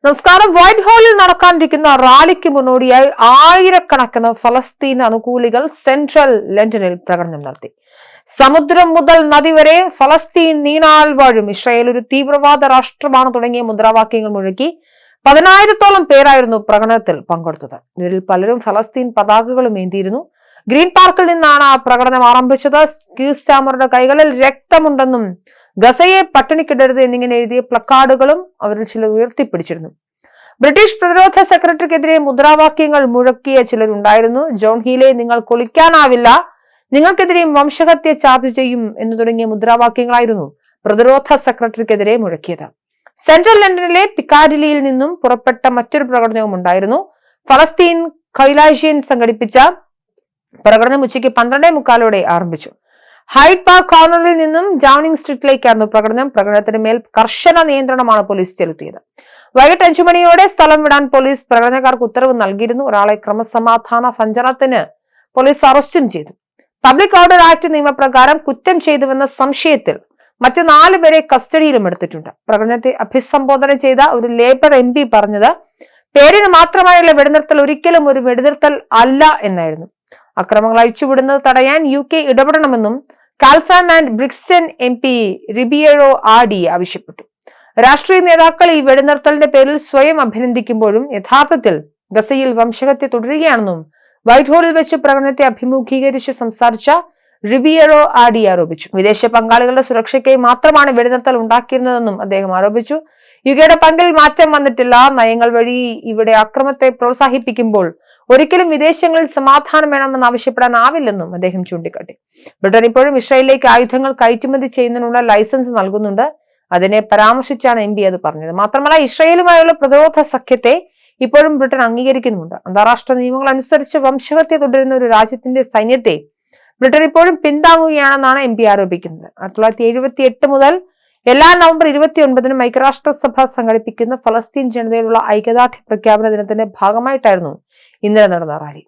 നമസ്കാരം. വൈറ്റ് ഹാളിൽ നടക്കാനിരിക്കുന്ന റാലിക്ക് മുന്നോടിയായി ആയിരക്കണക്കിന് ഫലസ്തീൻ അനുകൂലികൾ സെൻട്രൽ ലണ്ടനിൽ പ്രകടനം നടത്തി. സമുദ്രം മുതൽ നദി വരെ ഫലസ്തീൻ നീണാൽ വാഴും, ഇസ്രായേൽ ഒരു തീവ്രവാദ രാഷ്ട്രമാണ് തുടങ്ങിയ മുദ്രാവാക്യങ്ങൾ മുഴക്കി 10,000-ഓളം പേരായിരുന്നു പ്രകടനത്തിൽ പങ്കെടുത്തത്. ഇവരിൽ പലരും ഫലസ്തീൻ പതാകകളും ഏന്തിയിരുന്നു. ഗ്രീൻ പാർക്കിൽ നിന്നാണ് പ്രകടനം ആരംഭിച്ചത്. കീർ സ്റ്റാമറുടെ കൈകളിൽ രക്തമുണ്ടെന്നും ഗസയെ പട്ടിണിക്കിടരുത് എന്നിങ്ങനെ എഴുതിയ പ്ലക്കാർഡുകളും അവരിൽ ചിലർ ഉയർത്തിപ്പിടിച്ചിരുന്നു. ബ്രിട്ടീഷ് പ്രതിരോധ സെക്രട്ടറിക്കെതിരെ മുദ്രാവാക്യങ്ങൾ മുഴക്കിയ ചിലരുണ്ടായിരുന്നു. ജോൺ ഹീലെ, നിങ്ങൾ കൊളിക്കാനാവില്ല, നിങ്ങൾക്കെതിരെയും വംശഹത്യ ചാർജ് ചെയ്യും എന്ന് തുടങ്ങിയ മുദ്രാവാക്യങ്ങളായിരുന്നു പ്രതിരോധ സെക്രട്ടറിക്കെതിരെ മുഴക്കിയത്. സെൻട്രൽ ലണ്ടനിലെ പിക്കാഡിലിയിൽ നിന്നും പുറപ്പെട്ട മറ്റൊരു പ്രകടനവും ഉണ്ടായിരുന്നു. ഫലസ്തീൻ ഖൈലാഷിയൻ സംഘടിപ്പിച്ച പ്രകടനം ഉച്ചയ്ക്ക് 12:45 ആരംഭിച്ചു. ഹൈഡ് പാർക്ക് കോർണറിൽ നിന്നും ഡൗണിംഗ് സ്ട്രീറ്റിലേക്കായിരുന്നു പ്രകടനം. പ്രകടനത്തിന് മേൽ കർശന നിയന്ത്രണമാണ് പോലീസ് ചെലുത്തിയത്. വൈകിട്ട് 5 മണിയോടെ സ്ഥലം വിടാൻ പോലീസ് പ്രകടനക്കാർക്ക് ഉത്തരവ് നൽകിയിരുന്നു. ഒരാളെ ക്രമസമാധാന ഭഞ്ജനത്തിന് പോലീസ് അറസ്റ്റും ചെയ്തു. പബ്ലിക് ഓർഡർ ആക്ട് നിയമപ്രകാരം കുറ്റം ചെയ്തുവെന്ന സംശയത്തിൽ മറ്റ് 4 പേരെ കസ്റ്റഡിയിലും എടുത്തിട്ടുണ്ട്. പ്രകടനത്തെ അഭിസംബോധന ചെയ്ത ഒരു ലേബർ MP പറഞ്ഞത്, പേരിന് മാത്രമായുള്ള വെടിനിർത്തൽ ഒരിക്കലും ഒരു വെടിനിർത്തൽ അല്ല എന്നായിരുന്നു. അക്രമങ്ങൾ അഴിച്ചുവിടുന്നത് തടയാൻ UK ഇടപെടണമെന്നും കാൽഫാം ആൻഡ് ബ്രിക്സ്റ്റൺ MP റിബിയേറോ ആഡി ആവശ്യപ്പെട്ടു. രാഷ്ട്രീയ നേതാക്കൾ ഈ വെടിനിർത്തലിന്റെ പേരിൽ സ്വയം അഭിനന്ദിക്കുമ്പോഴും യഥാർത്ഥത്തിൽ ഗസയിൽ വംശഹത്യ തുടരുകയാണെന്നും വൈറ്റ് ഹാളിൽ വെച്ച് പ്രകടനത്തെ അഭിമുഖീകരിച്ച് സംസാരിച്ച റിബിയേറോ ആഡി ആരോപിച്ചു. വിദേശ പങ്കാളികളുടെ സുരക്ഷയ്ക്കായി മാത്രമാണ് വെടിനിർത്തൽ ഉണ്ടാക്കിയിരുന്നതെന്നും അദ്ദേഹം ആരോപിച്ചു. യുകെയുടെ പങ്കിൽ മാറ്റം വന്നിട്ടില്ല. നയങ്ങൾ വഴി ഇവിടെ അക്രമത്തെ പ്രോത്സാഹിപ്പിക്കുമ്പോൾ ഒരിക്കലും വിദേശങ്ങളിൽ സമാധാനം വേണമെന്ന് ആവശ്യപ്പെടാനാവില്ലെന്നും അദ്ദേഹം ചൂണ്ടിക്കാട്ടി. ബ്രിട്ടൻ ഇപ്പോഴും ഇസ്രായേലിലേക്ക് ആയുധങ്ങൾ കയറ്റുമതി ചെയ്യുന്നതിനുള്ള ലൈസൻസ് നൽകുന്നുണ്ട്. അതിനെ പരാമർശിച്ചാണ് MP അത് പറഞ്ഞത്. മാത്രമല്ല, ഇസ്രായേലുമായുള്ള പ്രതിരോധ സഖ്യത്തെ ഇപ്പോഴും ബ്രിട്ടൻ അംഗീകരിക്കുന്നുണ്ട്. അന്താരാഷ്ട്ര നിയമങ്ങൾ അനുസരിച്ച് വംശഹത്യ തുടരുന്ന ഒരു രാജ്യത്തിന്റെ സൈന്യത്തെ ബ്രിട്ടൻ ഇപ്പോഴും പിന്താങ്ങുകയാണെന്നാണ് MP ആരോപിക്കുന്നത്. 1978 മുതൽ എല്ലാ നവംബർ 29-നും ഐക്യരാഷ്ട്രസഭ സംഘടിപ്പിക്കുന്ന ഫലസ്തീൻ ജനതയോടുള്ള ഐക്യദാർഢ്യ പ്രഖ്യാപന ദിനത്തിന്റെ ഭാഗമായിട്ടായിരുന്നു ഇന്നലെ നടന്ന റാലി.